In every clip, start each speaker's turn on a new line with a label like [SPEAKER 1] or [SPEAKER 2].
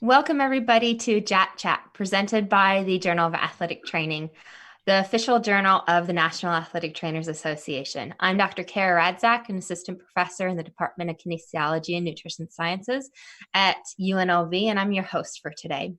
[SPEAKER 1] Welcome, everybody, to JAT Chat, presented by the Journal of Athletic Training, the official journal of the National Athletic Trainers Association. I'm Dr. Kara Radzak, an assistant professor in the Department of Kinesiology and Nutrition Sciences at UNLV, and I'm your host for today.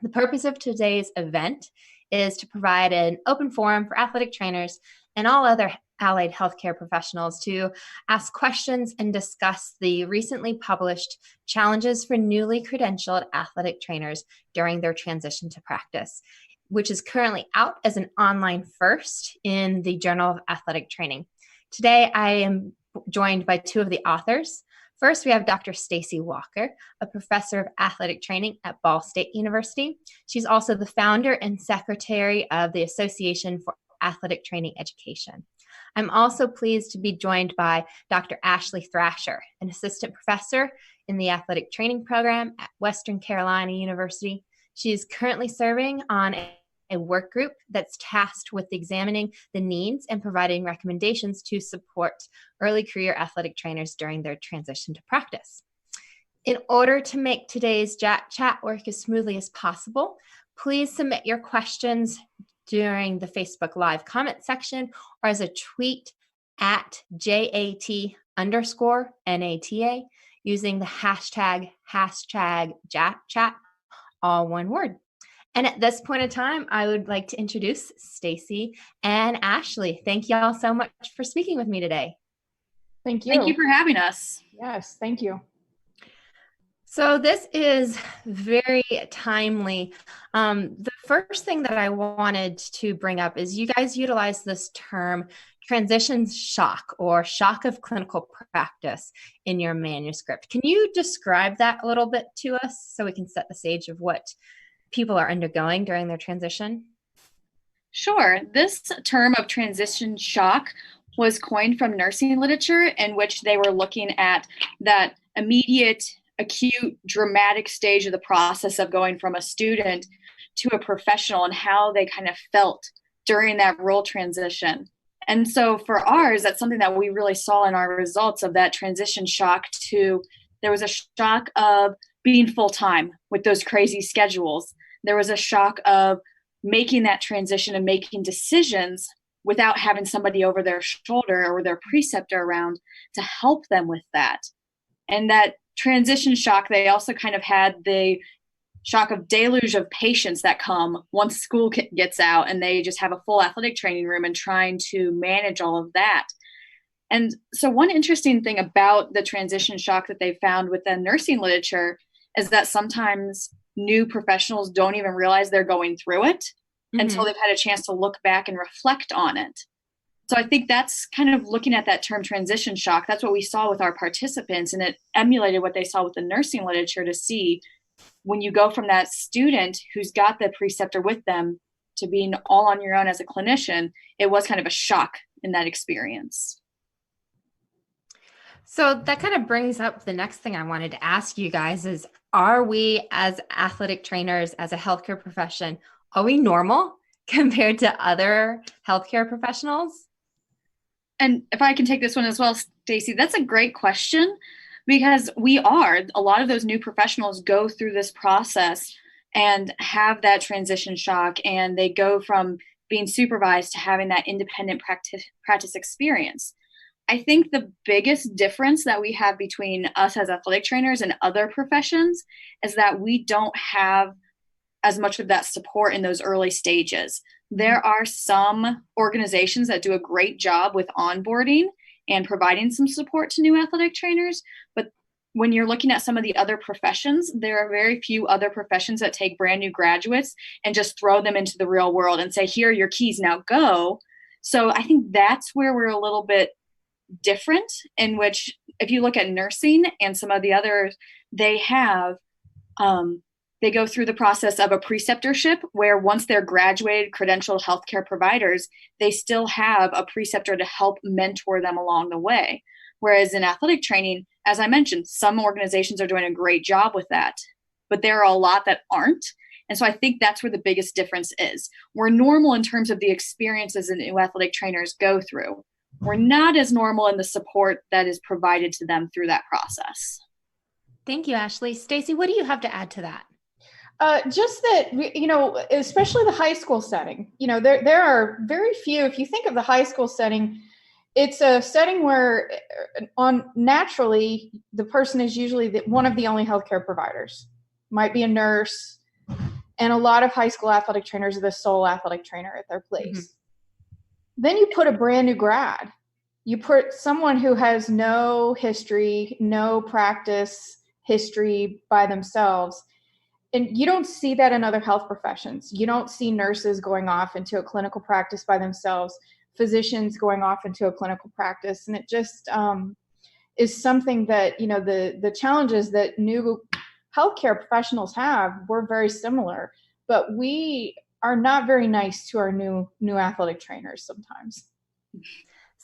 [SPEAKER 1] The purpose of today's event is to provide an open forum for athletic trainers and all other allied healthcare professionals to ask questions and discuss the recently published challenges for newly credentialed athletic trainers during their transition to practice, which is currently out as an online first in the Journal of Athletic Training. Today, I am joined by two of the authors. First, we have Dr. Stacey Walker, a professor of athletic training at Ball State University. She's also the founder and secretary of the Association for Athletic Training Education. I'm also pleased to be joined by Dr. Ashley Thrasher, an assistant professor in the athletic training program at Western Carolina University. She is currently serving on a work group that's tasked with examining the needs and providing recommendations to support early career athletic trainers during their transition to practice. In order to make today's chat work as smoothly as possible, please submit your questions during the Facebook Live comment section or as a tweet at JAT_NATA using the hashtag JATChat, all one word. And at this point in time, I would like to introduce Stacey and Ashley. Thank y'all so much for speaking with me today.
[SPEAKER 2] Thank you.
[SPEAKER 3] Thank you for having us.
[SPEAKER 2] Yes, thank you.
[SPEAKER 1] So this is very timely. The first thing that I wanted to bring up is you guys utilize this term transition shock or shock of clinical practice in your manuscript. Can you describe that a little bit to us so we can set the stage of what people are undergoing during their transition?
[SPEAKER 3] Sure. This term of transition shock was coined from nursing literature in which they were looking at that immediate, acute, dramatic stage of the process of going from a student to a professional and how they kind of felt during that role transition. And so for ours, that's something that we really saw in our results of that transition shock there was a shock of being full-time with those crazy schedules. There was a shock of making that transition and making decisions without having somebody over their shoulder or their preceptor around to help them with that. And that transition shock, they also kind of had the shock of deluge of patients that come once school gets out and they just have a full athletic training room and trying to manage all of that. And so one interesting thing about the transition shock that they found with the nursing literature is that sometimes new professionals don't even realize they're going through it until they've had a chance to look back and reflect on it. So I think that's kind of looking at that term transition shock. That's what we saw with our participants, and it emulated what they saw with the nursing literature to see when you go from that student who's got the preceptor with them to being all on your own as a clinician, it was kind of a shock in that experience.
[SPEAKER 1] So that kind of brings up the next thing I wanted to ask you guys is, are we as athletic trainers, as a healthcare profession, are we normal compared to other healthcare professionals?
[SPEAKER 3] And if I can take this one as well, Stacey, that's a great question because a lot of those new professionals go through this process and have that transition shock, and they go from being supervised to having that independent practice experience. I think the biggest difference that we have between us as athletic trainers and other professions is that we don't have as much of that support in those early stages. There are some organizations that do a great job with onboarding and providing some support to new athletic trainers, but when you're looking at some of the other professions, there are very few other professions that take brand new graduates and just throw them into the real world and say, here are your keys, now go. So I think that's where we're a little bit different, in which if you look at nursing and some of the others, they go through the process of a preceptorship where once they're graduated credentialed healthcare providers, they still have a preceptor to help mentor them along the way. Whereas in athletic training, as I mentioned, some organizations are doing a great job with that, but there are a lot that aren't. And so I think that's where the biggest difference is. We're normal in terms of the experiences that new athletic trainers go through. We're not as normal in the support that is provided to them through that process.
[SPEAKER 1] Thank you, Ashley. Stacey, what do you have to add to that?
[SPEAKER 2] Just that, especially the high school setting, there are very few, if you think of the high school setting, it's a setting where naturally the person is usually one of the only healthcare providers, might be a nurse, and a lot of high school athletic trainers are the sole athletic trainer at their place. Mm-hmm. Then you put a brand new grad, you put someone who has no history, no practice history by themselves. And you don't see that in other health professions. You don't see nurses going off into a clinical practice by themselves, physicians going off into a clinical practice. And it just is something that, the challenges that new healthcare professionals have, we're very similar, but we are not very nice to our new athletic trainers sometimes.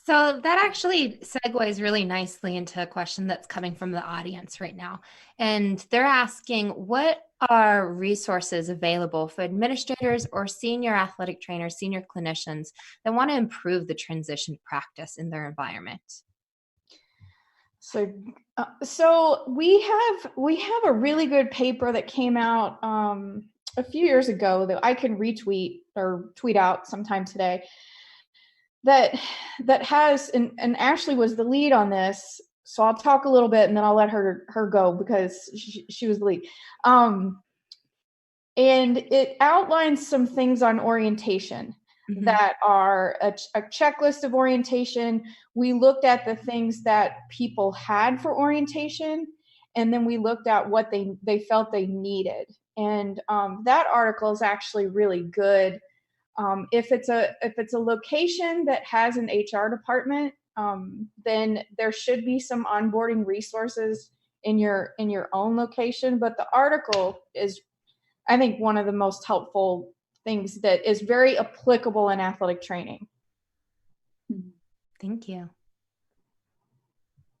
[SPEAKER 1] So that actually segues really nicely into a question that's coming from the audience right now. And they're asking, what are resources available for administrators or senior athletic trainers, senior clinicians that want to improve the transition practice in their environment?
[SPEAKER 2] So we have a really good paper that came out a few years ago that I can retweet or tweet out sometime today. That has, and Ashley was the lead on this, so I'll talk a little bit and then I'll let her go because she was the lead. And it outlines some things on orientation mm-hmm. that are a checklist of orientation. We looked at the things that people had for orientation, and then we looked at what they felt they needed. And that article is actually really good. If it's a location that has an HR department, then there should be some onboarding resources in your own location. But the article is, I think, one of the most helpful things that is very applicable in athletic training.
[SPEAKER 1] Thank you.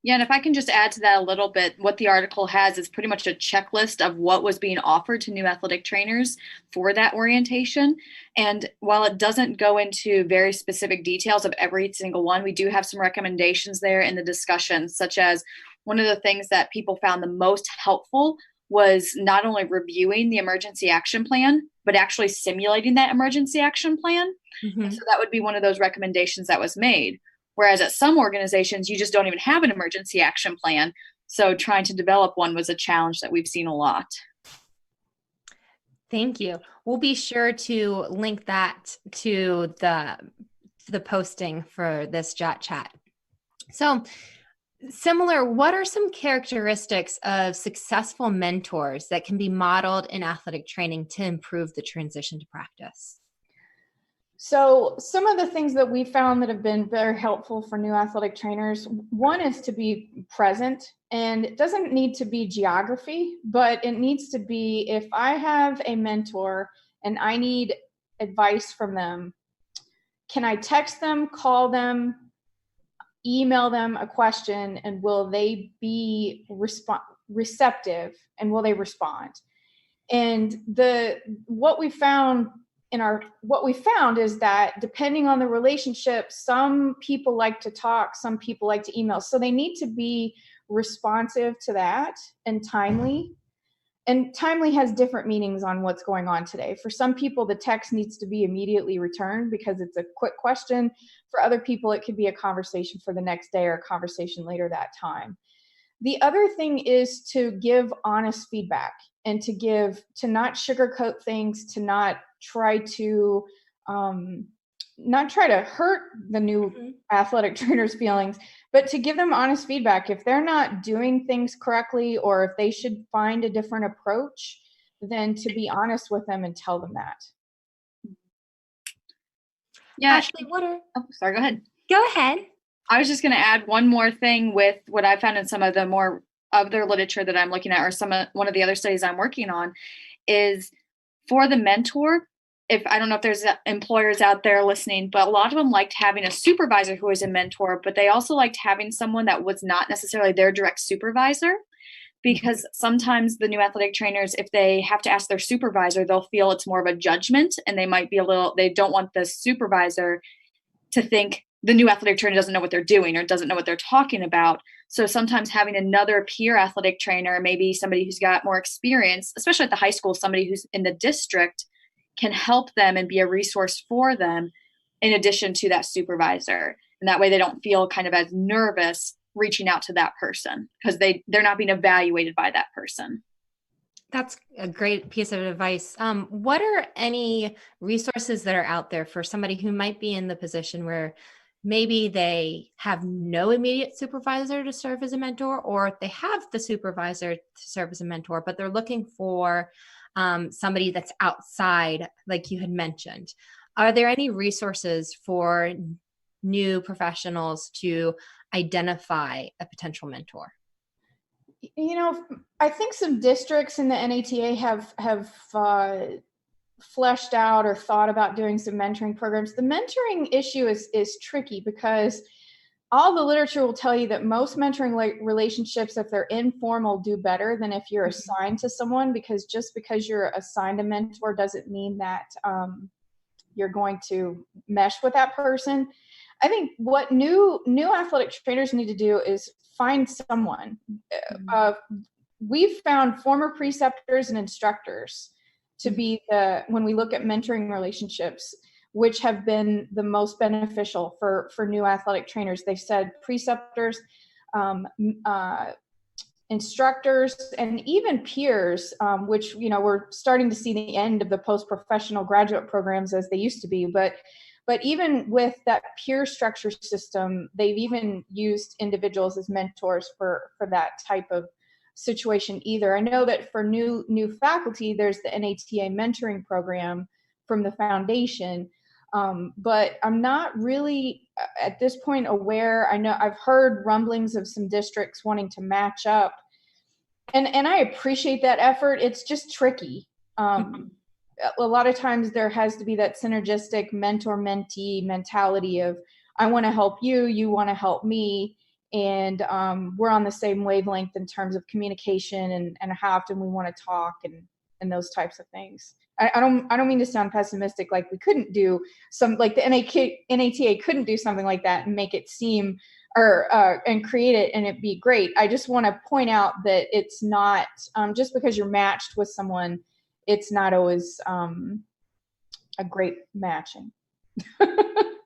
[SPEAKER 3] Yeah, and if I can just add to that a little bit, what the article has is pretty much a checklist of what was being offered to new athletic trainers for that orientation. And while it doesn't go into very specific details of every single one, we do have some recommendations there in the discussion, such as one of the things that people found the most helpful was not only reviewing the emergency action plan, but actually simulating that emergency action plan. Mm-hmm. And so that would be one of those recommendations that was made. Whereas at some organizations, you just don't even have an emergency action plan. So trying to develop one was a challenge that we've seen a lot.
[SPEAKER 1] Thank you. We'll be sure to link that to the posting for this JAT chat. So similar, what are some characteristics of successful mentors that can be modeled in athletic training to improve the transition to practice?
[SPEAKER 2] So some of the things that we found that have been very helpful for new athletic trainers, one is to be present, and it doesn't need to be geography, but it needs to be, if I have a mentor and I need advice from them, can I text them, call them, email them a question, and will they be receptive, and will they respond? And what we found is that depending on the relationship, some people like to talk, some people like to email. So they need to be responsive to that and timely. And timely has different meanings on what's going on today. For some people, the text needs to be immediately returned because it's a quick question. For other people, it could be a conversation for the next day or a conversation later that time. The other thing is to give honest feedback and to not sugarcoat things, to not try to hurt the new athletic trainers' feelings, but to give them honest feedback. If they're not doing things correctly or if they should find a different approach, then to be honest with them and tell them that.
[SPEAKER 3] Yeah.
[SPEAKER 1] Ashley,
[SPEAKER 3] sorry, go ahead.
[SPEAKER 1] Go ahead.
[SPEAKER 3] I was just going to add one more thing with what I found in some of the more other literature that I'm looking at, or one of the other studies I'm working on, is for the mentor. I don't know if there's employers out there listening, but a lot of them liked having a supervisor who was a mentor, but they also liked having someone that was not necessarily their direct supervisor, because sometimes the new athletic trainers, if they have to ask their supervisor, they'll feel it's more of a judgment, and they might be they don't want the supervisor to think the new athletic trainer doesn't know what they're doing or doesn't know what they're talking about. So sometimes having another peer athletic trainer, maybe somebody who's got more experience, especially at the high school, somebody who's in the district, can help them and be a resource for them in addition to that supervisor. And that way they don't feel kind of as nervous reaching out to that person because they're not being evaluated by that person.
[SPEAKER 1] That's a great piece of advice. What are any resources that are out there for somebody who might be in the position where maybe they have no immediate supervisor to serve as a mentor, or they have the supervisor to serve as a mentor, but they're looking for somebody that's outside, like you had mentioned? Are there any resources for new professionals to identify a potential mentor?
[SPEAKER 2] I think some districts in the NATA have fleshed out or thought about doing some mentoring programs. The mentoring issue is tricky because all the literature will tell you that most mentoring relationships, if they're informal, do better than if you're assigned to someone, because just because you're assigned a mentor doesn't mean that you're going to mesh with that person. I think what new athletic trainers need to do is find someone. We've found former preceptors and instructors to be when we look at mentoring relationships, which have been the most beneficial for new athletic trainers. They've said preceptors, instructors, and even peers, which, we're starting to see the end of the post-professional graduate programs as they used to be. But even with that peer structure system, they've even used individuals as mentors for that type of situation either. I know that for new faculty, there's the NATA mentoring program from the foundation. But I'm not really at this point aware. I know I've heard rumblings of some districts wanting to match up, and I appreciate that effort. It's just tricky. A lot of times there has to be that synergistic mentor-mentee mentality of, I want to help you, you want to help me, and we're on the same wavelength in terms of communication and how often we want to talk and those types of things. I don't mean to sound pessimistic, like we couldn't do some, like the NATA couldn't do something like that and make it seem and create it and it be great. I just want to point out that it's not just because you're matched with someone, it's not always a great matching.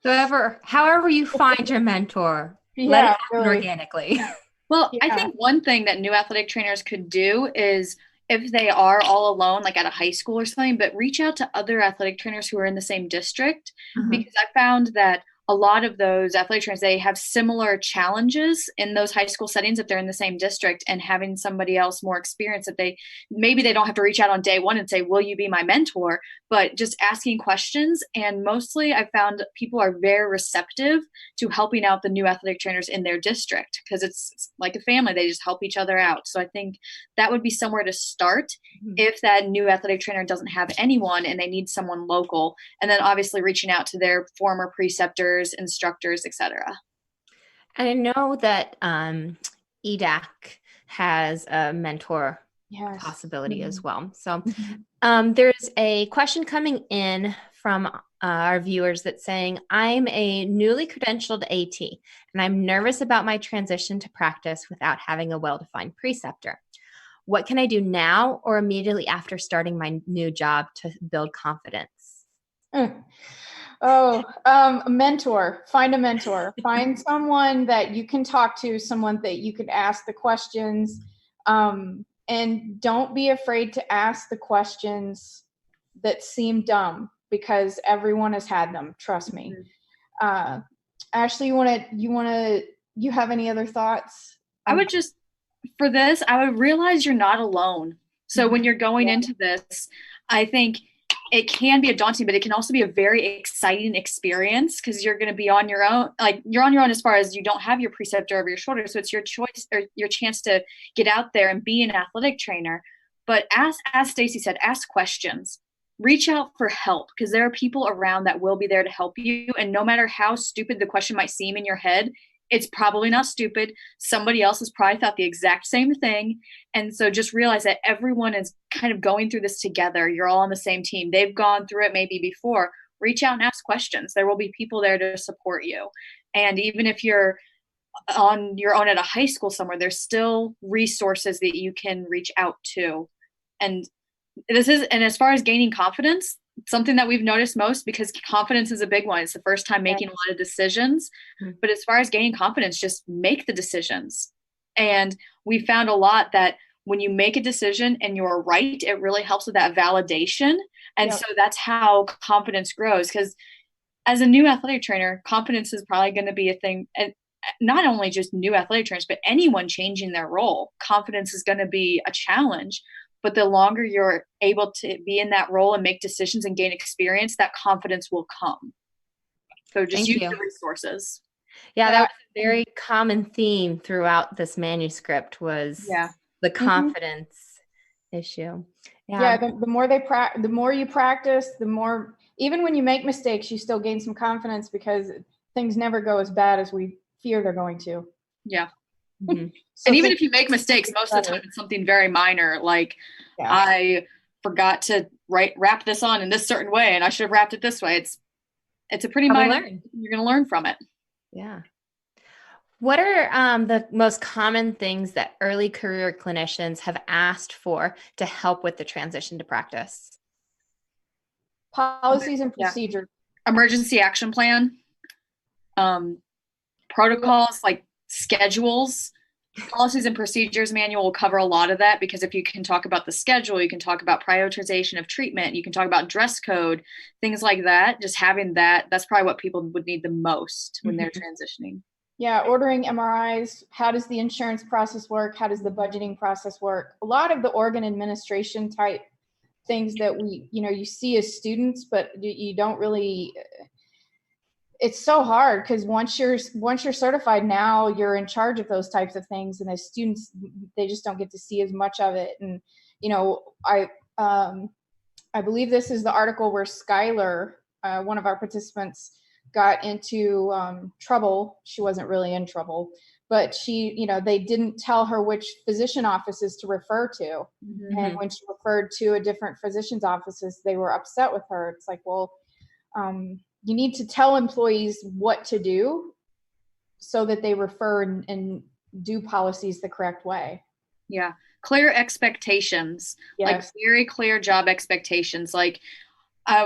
[SPEAKER 1] However you find your mentor, let it happen
[SPEAKER 2] really.
[SPEAKER 1] Organically.
[SPEAKER 3] Well, I think one thing that new athletic trainers could do is, if they are all alone, like at a high school or something, but reach out to other athletic trainers who are in the same district. Because I found that a lot of those athletic trainers, they have similar challenges in those high school settings if they're in the same district, and having somebody else more experienced that maybe they don't have to reach out on day one and say, will you be my mentor? But just asking questions. And mostly I found people are very receptive to helping out the new athletic trainers in their district, because it's like a family. They just help each other out. So I think that would be somewhere to start if that new athletic trainer doesn't have anyone and they need someone local. And then obviously reaching out to their former preceptors, instructors, etc.
[SPEAKER 1] And I know that EDAC has a mentor possibility as well. So there's a question coming in from our viewers that's saying, I'm a newly credentialed AT and I'm nervous about my transition to practice without having a well-defined preceptor. What can I do now or immediately after starting my new job to build confidence?
[SPEAKER 2] A mentor. Find a mentor. Find someone that you can talk to, someone that you can ask the questions, and don't be afraid to ask the questions that seem dumb, because everyone has had them. Trust me. Ashley, you have any other thoughts?
[SPEAKER 3] I would just, for this, I would realize you're not alone. So when you're going into this, I think it can be a daunting, but it can also be a very exciting experience, because you're going to be on your own. Like, you're on your own as far as you don't have your preceptor over your shoulder. So it's your choice or your chance to get out there and be an athletic trainer. But as Stacey said, ask questions. Reach out for help, because there are people around that will be there to help you. And no matter how stupid the question might seem in your head, it's probably not stupid. Somebody else has probably thought the exact same thing. And so just realize that everyone is kind of going through this together. You're all on the same team. They've gone through it maybe before. reach out and ask questions. There will be people there to support you. And even if you're on your own at a high school somewhere, there's still resources that you can reach out to. And as far as gaining confidence, something that we've noticed most, because confidence is a big one. It's the first time making a lot of decisions. Mm-hmm. But as far as gaining confidence, just make the decisions. And we found a lot that when you make a decision and you're right, it really helps with that validation. And so that's how confidence grows. Because as a new athletic trainer, confidence is probably going to be a thing. And not only just new athletic trainers, but anyone changing their role, confidence is going to be a challenge. But the longer you're able to be in that role and make decisions and gain experience, that confidence will come. So just use the resources.
[SPEAKER 1] Yeah, that was a very common theme throughout this manuscript was the confidence issue.
[SPEAKER 2] Yeah, the more the more you practice, the more, even when you make mistakes, you still gain some confidence because things never go as bad as we fear they're going to.
[SPEAKER 3] Yeah. Mm-hmm. So and even if you make mistakes, most of the time it's something very minor, like I forgot to wrap this on in this certain way and I should have wrapped it this way. It's a pretty minor, you're going to learn from it.
[SPEAKER 1] Yeah. What are the most common things that early career clinicians have asked for to help with the transition to practice?
[SPEAKER 2] Policies and procedures.
[SPEAKER 3] Emergency action plan. Protocols like schedules. Policies and procedures manual will cover a lot of that, because if you can talk about the schedule, you can talk about prioritization of treatment, you can talk about dress code, things like that. Just having that's probably what people would need the most when they're transitioning.
[SPEAKER 2] Yeah, ordering MRIs. How does the insurance process work? How does the budgeting process work? A lot of the organ administration type things that you see as students, but you don't really. It's so hard because once you're certified, now you're in charge of those types of things, and as students, they just don't get to see as much of it. And I believe this is the article where Skylar, one of our participants, got into trouble. She wasn't really in trouble, but they didn't tell her which physician offices to refer to. Mm-hmm. And when she referred to a different physician's offices, they were upset with her. It's like, well, you need to tell employees what to do so that they refer and do policies the correct way.
[SPEAKER 3] Yeah. Clear expectations, like very clear job expectations. Like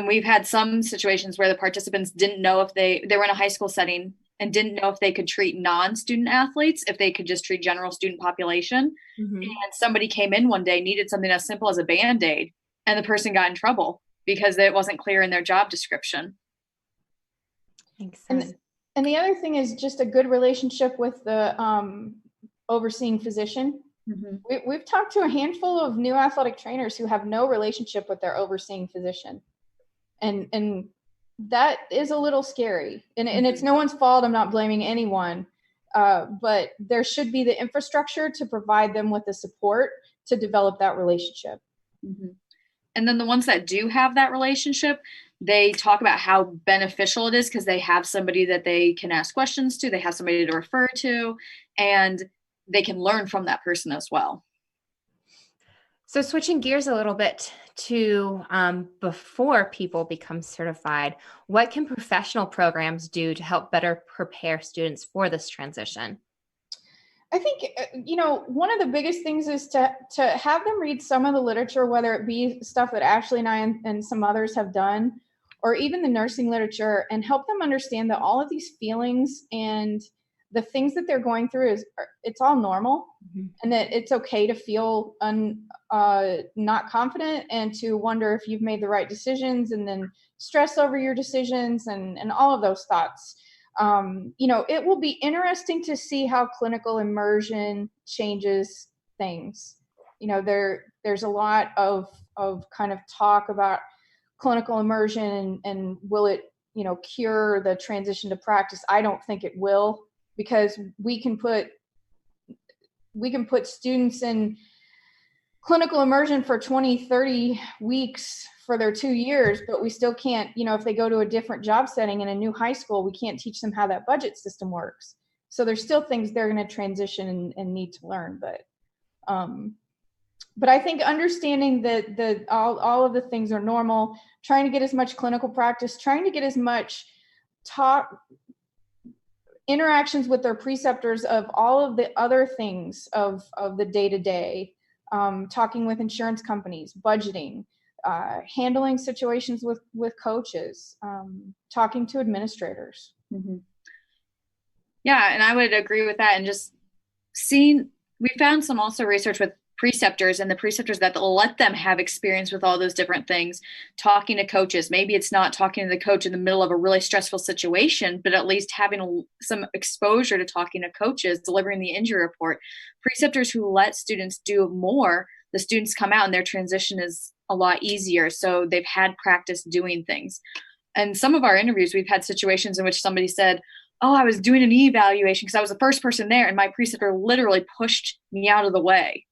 [SPEAKER 3] we've had some situations where the participants didn't know if they were in a high school setting and didn't know if they could treat non-student athletes, if they could just treat general student population. Mm-hmm. And somebody came in one day, needed something as simple as a Band-Aid, and the person got in trouble because it wasn't clear in their job description.
[SPEAKER 2] And the other thing is just a good relationship with the overseeing physician. Mm-hmm. We've talked to a handful of new athletic trainers who have no relationship with their overseeing physician. And that is a little scary. And it's no one's fault. I'm not blaming anyone. But there should be the infrastructure to provide them with the support to develop that relationship.
[SPEAKER 3] Mm-hmm. And then the ones that do have that relationship, they talk about how beneficial it is because they have somebody that they can ask questions to, they have somebody to refer to, and they can learn from that person as well.
[SPEAKER 1] So switching gears a little bit to before people become certified, what can professional programs do to help better prepare students for this transition?
[SPEAKER 2] I think, one of the biggest things is to have them read some of the literature, whether it be stuff that Ashley and I and some others have done, or even the nursing literature, and help them understand that all of these feelings and the things that they're going through it's all normal. Mm-hmm. And that it's okay to feel not confident and to wonder if you've made the right decisions, and then stress over your decisions and all of those thoughts. It will be interesting to see how clinical immersion changes things. There's a lot of kind of talk about clinical immersion and will it, cure the transition to practice. I don't think it will, because we can put students in clinical immersion for 20, 30 weeks for their 2 years, but we still can't, if they go to a different job setting in a new high school, we can't teach them how that budget system works. So there's still things they're going to transition and need to learn. But But I think understanding that all of the things are normal, trying to get as much clinical practice, trying to get as much interactions with their preceptors of all of the other things of the day-to-day, talking with insurance companies, budgeting, handling situations with coaches, talking to administrators.
[SPEAKER 3] Mm-hmm. Yeah, and I would agree with that. And just we found some also research with preceptors and the preceptors that let them have experience with all those different things, talking to coaches. Maybe it's not talking to the coach in the middle of a really stressful situation, but at least having some exposure to talking to coaches, delivering the injury report. Preceptors who let students do more, the students come out and their transition is a lot easier. So they've had practice doing things. And some of our interviews, we've had situations in which somebody said, oh, I was doing an evaluation because I was the first person there and my preceptor literally pushed me out of the way.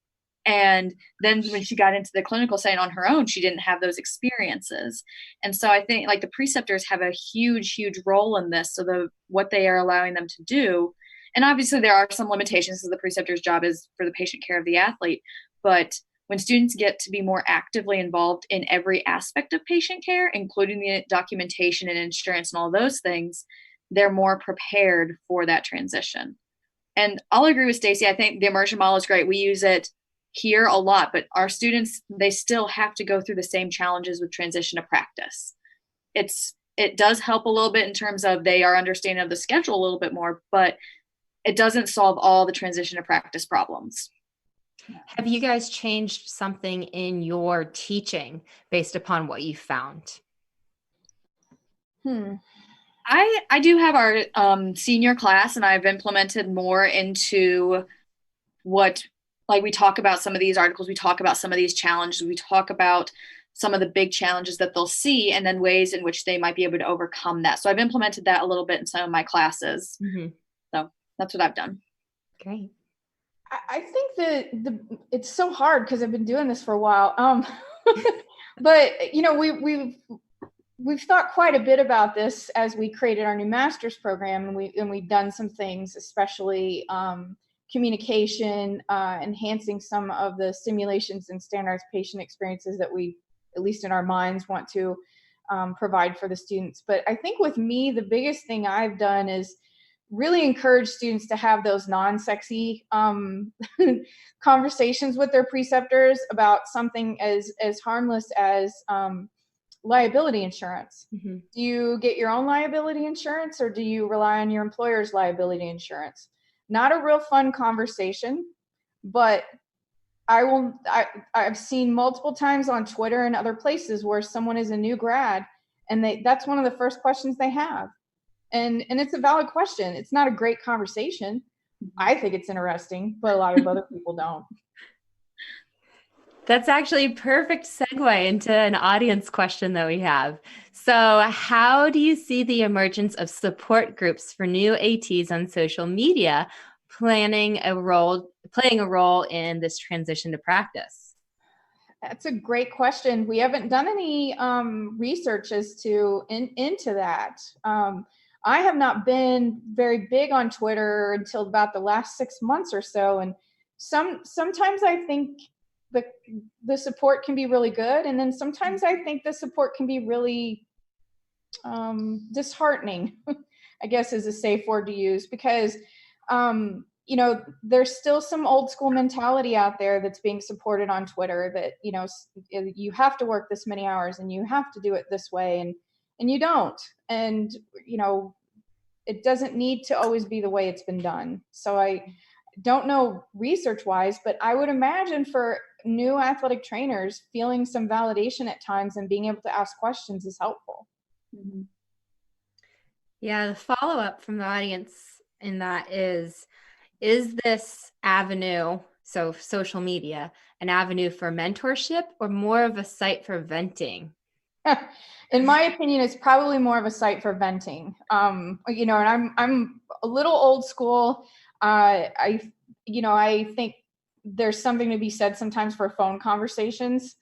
[SPEAKER 3] And then when she got into the clinical setting on her own, she didn't have those experiences. And so I think like the preceptors have a huge, huge role in this. So what they are allowing them to do, and obviously there are some limitations because the preceptor's job is for the patient care of the athlete. But when students get to be more actively involved in every aspect of patient care, including the documentation and insurance and all those things, they're more prepared for that transition. And I'll agree with Stacey. I think the immersion model is great. We use it here a lot, but our students, they still have to go through the same challenges with transition to practice. It does help a little bit in terms of they are understanding of the schedule a little bit more, but it doesn't solve all the transition to practice problems.
[SPEAKER 1] Have you guys changed something in your teaching based upon what you found?
[SPEAKER 3] I do have our senior class, and I've implemented more into what, like we talk about some of these articles, we talk about some of these challenges, we talk about some of the big challenges that they'll see and then ways in which they might be able to overcome that. So I've implemented that a little bit in some of my classes. Mm-hmm. So that's what I've done.
[SPEAKER 1] Great.
[SPEAKER 2] I think that it's so hard because I've been doing this for a while. But you know, we've thought quite a bit about this as we created our new master's program, and we've done some things, especially communication, enhancing some of the simulations and standardized patient experiences that we, at least in our minds, want to provide for the students. But I think with me, the biggest thing I've done is really encourage students to have those non-sexy conversations with their preceptors about something as harmless as liability insurance. Mm-hmm. Do you get your own liability insurance, or do you rely on your employer's liability insurance? Not a real fun conversation, but I've seen multiple times on Twitter and other places where someone is a new grad and that's one of the first questions they have. And it's a valid question. It's not a great conversation. I think it's interesting, but a lot of other people don't.
[SPEAKER 1] That's actually a perfect segue into an audience question that we have. So how do you see the emergence of support groups for new ATs on social media playing a role in this transition to practice?
[SPEAKER 2] That's a great question. We haven't done any research as to into that. I have not been very big on Twitter until about the last 6 months or so, and sometimes I think the support can be really good, and then sometimes I think the support can be really disheartening, I guess is a safe word to use, because you know, there's still some old school mentality out there that's being supported on Twitter that, you know, you have to work this many hours and you have to do it this way, and you don't. And, you know, it doesn't need to always be the way it's been done. So I don't know research wise, but I would imagine for new athletic trainers, feeling some validation at times and being able to ask questions is helpful.
[SPEAKER 1] Mm-hmm. Yeah, the follow-up from the audience in that is this avenue, so social media, an avenue for mentorship or more of a site for venting?
[SPEAKER 2] In my opinion, it's probably more of a site for venting. You know, and I'm a little old school. I think there's something to be said sometimes for phone conversations.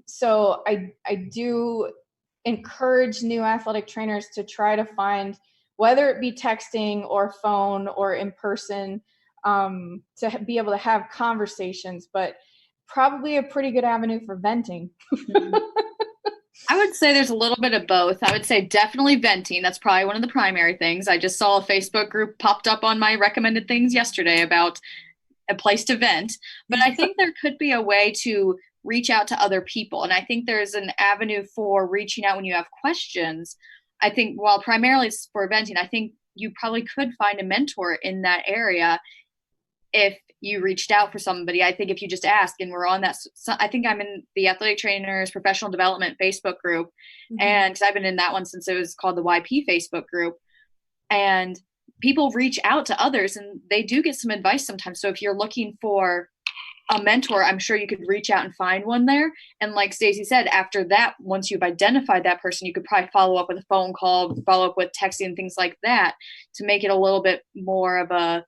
[SPEAKER 2] So I do encourage new athletic trainers to try to find, whether it be texting or phone or in person, to be able to have conversations. But probably a pretty good avenue for venting.
[SPEAKER 3] I would say there's a little bit of both. I would say definitely venting. That's probably one of the primary things. I just saw a Facebook group popped up on my recommended things yesterday about a place to vent. But I think there could be a way to reach out to other people. And I think there's an avenue for reaching out when you have questions. I think while primarily it's for venting, I think you probably could find a mentor in that area if you reached out for somebody. I think if you just ask, and we're on that, I think I'm in the Athletic Trainers Professional Development Facebook group, and because I've been in that one since it was called the YP Facebook group, and people reach out to others and they do get some advice sometimes. So if you're looking for a mentor, I'm sure you could reach out and find one there. And like Stacey said, after that, once you've identified that person, you could probably follow up with a phone call, follow up with texting and things like that to make it a little bit more of a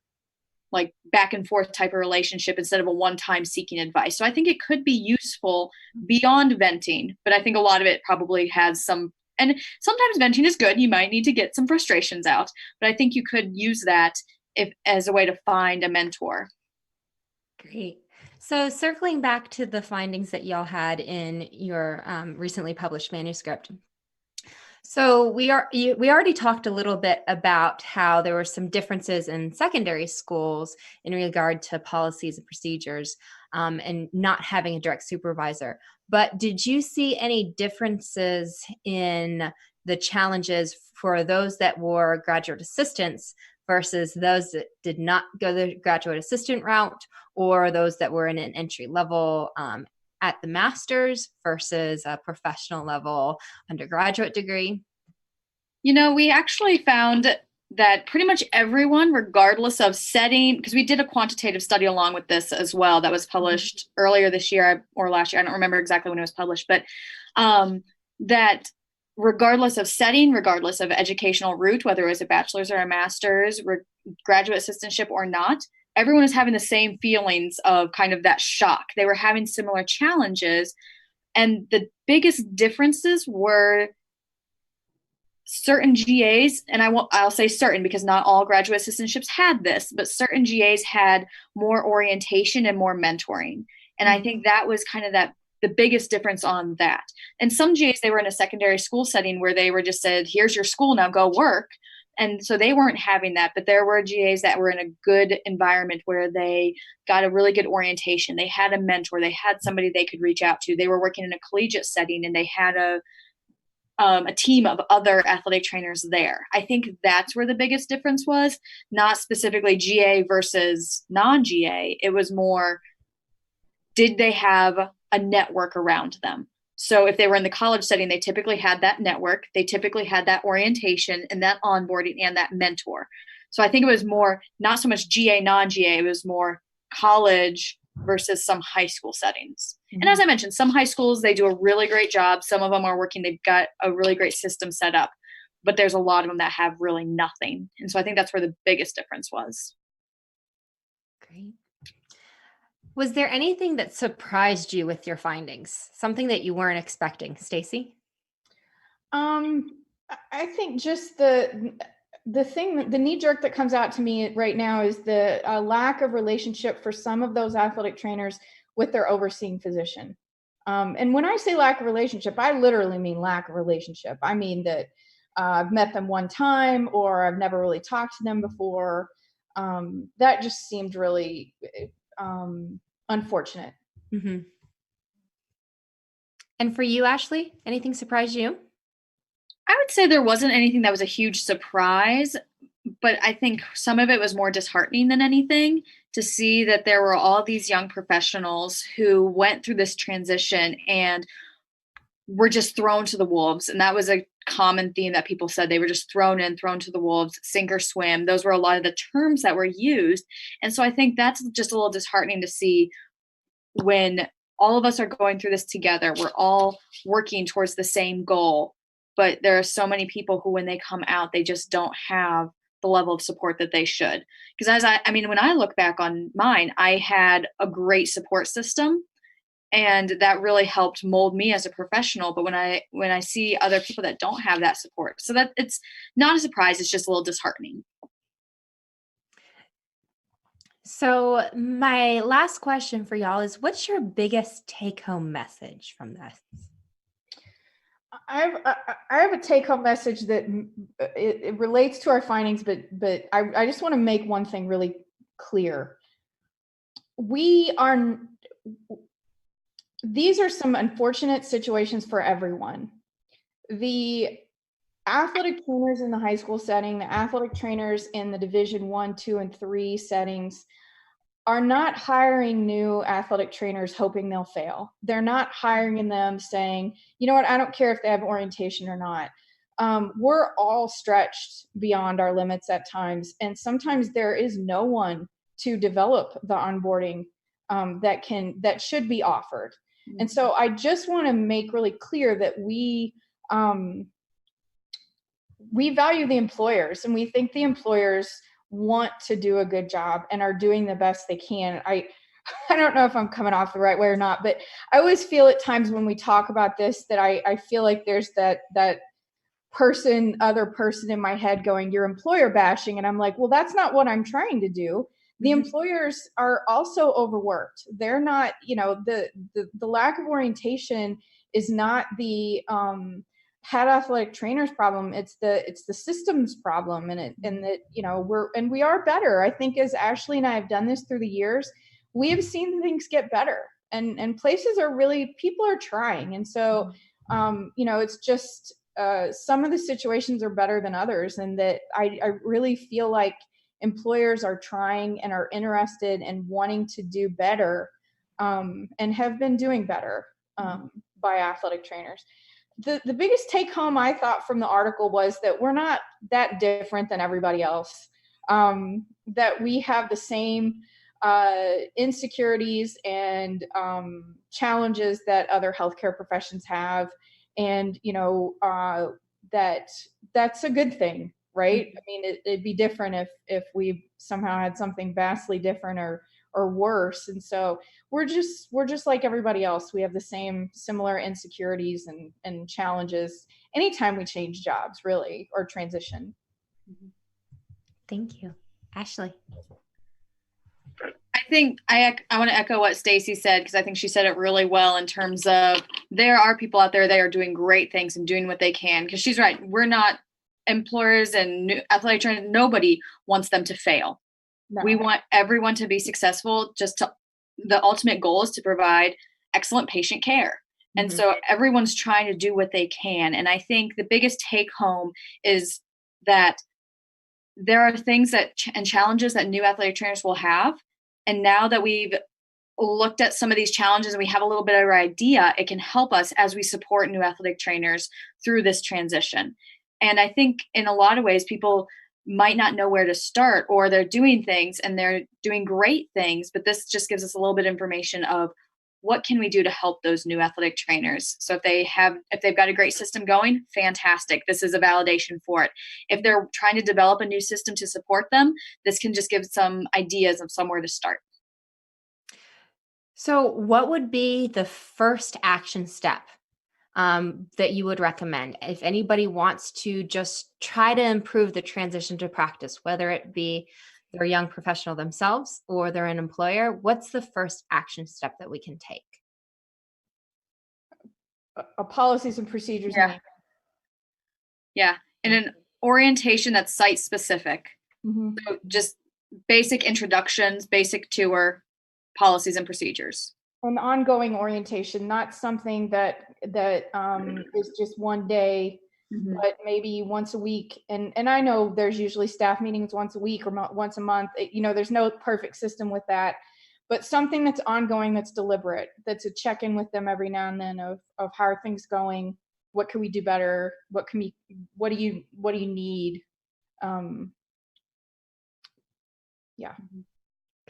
[SPEAKER 3] like back and forth type of relationship instead of a one-time seeking advice. So I think it could be useful beyond venting, but I think a lot of it probably has some, and sometimes venting is good. You might need to get some frustrations out, but I think you could use that if as a way to find a mentor.
[SPEAKER 1] Great. So circling back to the findings that y'all had in your recently published manuscript. So we already talked a little bit about how there were some differences in secondary schools in regard to policies and procedures and not having a direct supervisor. But did you see any differences in the challenges for those that were graduate assistants versus those that did not go the graduate assistant route, or those that were in an entry level at the master's versus a professional level undergraduate degree?
[SPEAKER 3] You know, we actually found that pretty much everyone, regardless of setting, because we did a quantitative study along with this as well that was published earlier this year or last year. I don't remember exactly when it was published, but that regardless of setting, regardless of educational route, whether it was a bachelor's or a master's, graduate assistantship or not, everyone is having the same feelings of kind of that shock. They were having similar challenges. And the biggest differences were certain GAs, and I'll say certain because not all graduate assistantships had this, but certain GAs had more orientation and more mentoring. And I think that was kind of the biggest difference on that. And some GAs, they were in a secondary school setting where they were just said, here's your school, now go work. And so they weren't having that, but there were GAs that were in a good environment where they got a really good orientation. They had a mentor, they had somebody they could reach out to. They were working in a collegiate setting and they had a team of other athletic trainers there. I think that's where the biggest difference was, not specifically GA versus non-GA. It was more, did they have a network around them? So if they were in the college setting, they typically had that network, they typically had that orientation and that onboarding and that mentor. So I think it was more, not so much GA, non-GA, it was more college versus some high school settings. And as I mentioned, some high schools, they do a really great job. Some of them are working, they've got a really great system set up, but there's a lot of them that have really nothing. And so I think that's where the biggest difference was.
[SPEAKER 1] Great. Was there anything that surprised you with your findings? Something that you weren't expecting, Stacey?
[SPEAKER 2] I think just the thing, the knee jerk that comes out to me right now is the lack of relationship for some of those athletic trainers with their overseeing physician. And when I say lack of relationship, I literally mean lack of relationship. I mean that I've met them one time or I've never really talked to them before. That just seemed really unfortunate.
[SPEAKER 1] Mm-hmm. And for you, Ashley, anything surprised you?
[SPEAKER 3] I would say there wasn't anything that was a huge surprise, but I think some of it was more disheartening than anything to see that there were all these young professionals who went through this transition and were just thrown to the wolves. And that was a common theme that people said. They were just thrown to the wolves, sink or swim. Those were a lot of the terms that were used. And so I think that's just a little disheartening to see when all of us are going through this together. We're all working towards the same goal. But there are so many people who, when they come out, they just don't have the level of support that they should. Because when I look back on mine, I had a great support system, and that really helped mold me as a professional. But when I see other people that don't have that support, so that it's not a surprise, it's just a little disheartening.
[SPEAKER 1] So my last question for y'all is, what's your biggest take-home message from this?
[SPEAKER 2] I have a take-home message that it relates to our findings, but I just want to make one thing really clear. These are some unfortunate situations for everyone. The athletic trainers in the high school setting, the athletic trainers in the Division 1, 2, and 3 settings are not hiring new athletic trainers hoping they'll fail. They're not hiring them saying, you know what, I don't care if they have orientation or not. We're all stretched beyond our limits at times. And sometimes there is no one to develop the onboarding that should be offered. Mm-hmm. And so I just want to make really clear that we value the employers, and we think the employers want to do a good job and are doing the best they can. I don't know if I'm coming off the right way or not, but I always feel at times when we talk about this that I feel like there's that other person in my head going, you're employer bashing. And I'm like, well, that's not what I'm trying to do. The mm-hmm. employers are also overworked. They're not, the lack of orientation is not the head athletic trainers problem. It's the systems problem. And we are better. I think as Ashley and I have done this through the years, we have seen things get better, and places are really, people are trying. And so, it's just, some of the situations are better than others. And that I really feel like employers are trying and are interested and wanting to do better, and have been doing better, by athletic trainers. The biggest take home I thought from the article was that we're not that different than everybody else, that we have the same insecurities and challenges that other healthcare professions have. And, that's a good thing, right? I mean, it'd be different if we somehow had something vastly different or worse. And so we're just like everybody else. We have the same similar insecurities and challenges anytime we change jobs, really, or transition.
[SPEAKER 1] Thank you. Ashley.
[SPEAKER 3] I think I want to echo what Stacey said, because I think she said it really well in terms of there are people out there that are doing great things and doing what they can, because she's right. We're not employers and new athletic trainers. Nobody wants them to fail. No. We want everyone to be successful. The ultimate goal is to provide excellent patient care. And so everyone's trying to do what they can. And I think the biggest take home is that there are things and challenges that new athletic trainers will have. And now that we've looked at some of these challenges and we have a little bit of an idea, it can help us as we support new athletic trainers through this transition. And I think in a lot of ways, people might not know where to start, or they're doing things and they're doing great things, but this just gives us a little bit of information of what can we do to help those new athletic trainers. So if they've got a great system going, fantastic. This is a validation for it. If they're trying to develop a new system to support them, this can just give some ideas of somewhere to start.
[SPEAKER 1] So what would be the first action step that you would recommend if anybody wants to just try to improve the transition to practice, whether it be they're a young professional themselves or they're an employer? What's the first action step that we can take?
[SPEAKER 2] Policies and procedures.
[SPEAKER 3] Yeah. And an orientation that's site specific. So just basic introductions, basic tour, policies and procedures.
[SPEAKER 2] An ongoing orientation, not something that is just one day, but maybe once a week. And I know there's usually staff meetings once a week or once a month. There's no perfect system with that, but something that's ongoing, that's deliberate, that's a check-in with them every now and then of how are things going, what can we do better, what do you need? Yeah.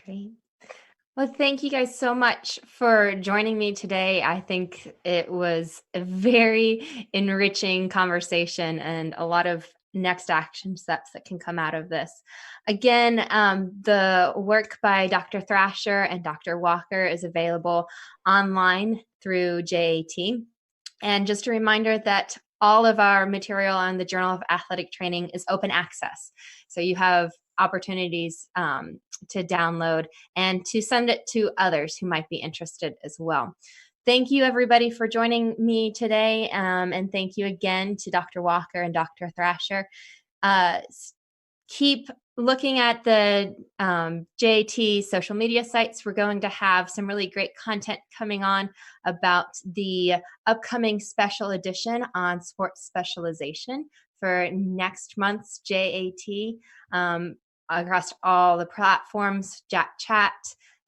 [SPEAKER 1] Great. Well, thank you guys so much for joining me today. I think it was a very enriching conversation and a lot of next action steps that can come out of this. Again, the work by Dr. Thrasher and Dr. Walker is available online through JAT. And just a reminder that all of our material on the Journal of Athletic Training is open access. So you have opportunities to download and to send it to others who might be interested as well. Thank you, everybody, for joining me today. And thank you again to Dr. Walker and Dr. Thrasher. Keep looking at the JAT social media sites. We're going to have some really great content coming on about the upcoming special edition on sports specialization for next month's JAT across all the platforms, JAT Chat,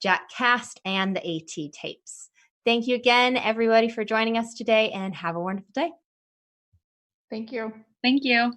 [SPEAKER 1] JAT Cast, and the AT tapes. Thank you again, everybody, for joining us today, and have a wonderful day.
[SPEAKER 2] Thank you.
[SPEAKER 3] Thank you.